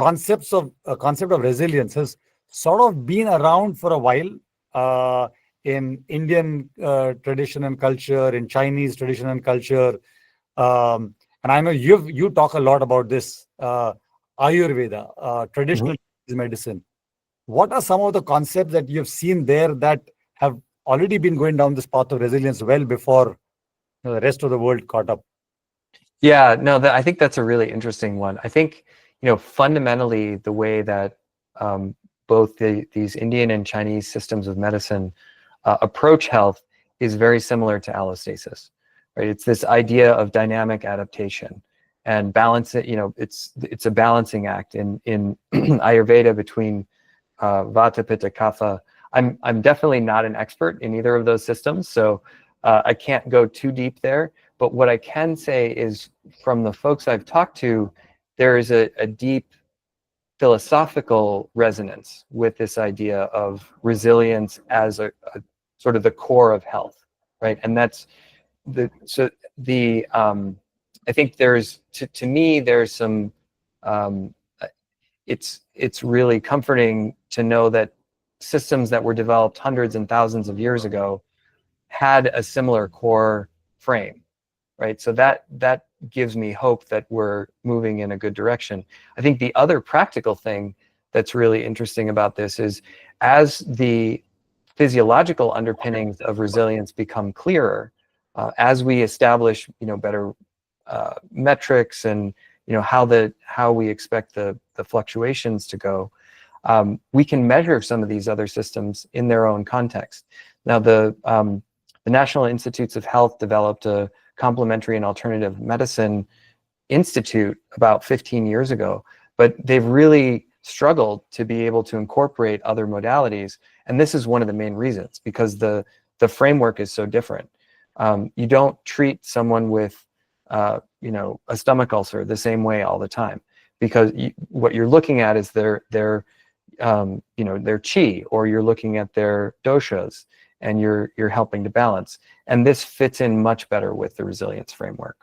concept of resilience has sort of been around for a while in Indian tradition and culture, in Chinese tradition and culture, and I know you talk a lot about this Ayurveda, traditional medicine. What are some of the concepts that you've seen there that have already been going down this path of resilience well before the rest of the world caught up? Yeah, no, I think that's a really interesting one. I think, fundamentally the way that both these Indian and Chinese systems of medicine approach health is very similar to allostasis, right? It's this idea of dynamic adaptation and balance it. It's a balancing act in Ayurveda between Vata, Pitta, Kapha. I'm definitely not an expert in either of those systems, so I can't go too deep there. But what I can say is, from the folks I've talked to, there is a deep philosophical resonance with this idea of resilience as a sort of the core of health, right? And that's I think there's to me there's some it's really comforting to know that systems that were developed hundreds and thousands of years ago had a similar core frame, right? So that gives me hope that we're moving in a good direction. I think the other practical thing that's really interesting about this is, as the physiological underpinnings of resilience become clearer, as we establish better metrics and how we expect the fluctuations to go, we can measure some of these other systems in their own context. Now, the National Institutes of Health developed a complementary and alternative medicine institute about 15 years ago, but they've really struggled to be able to incorporate other modalities. And this is one of the main reasons, because the framework is so different. You don't treat someone with a stomach ulcer the same way all the time, because what you're looking at is their chi, or you're looking at their doshas, and you're helping to balance. And this fits in much better with the resilience framework.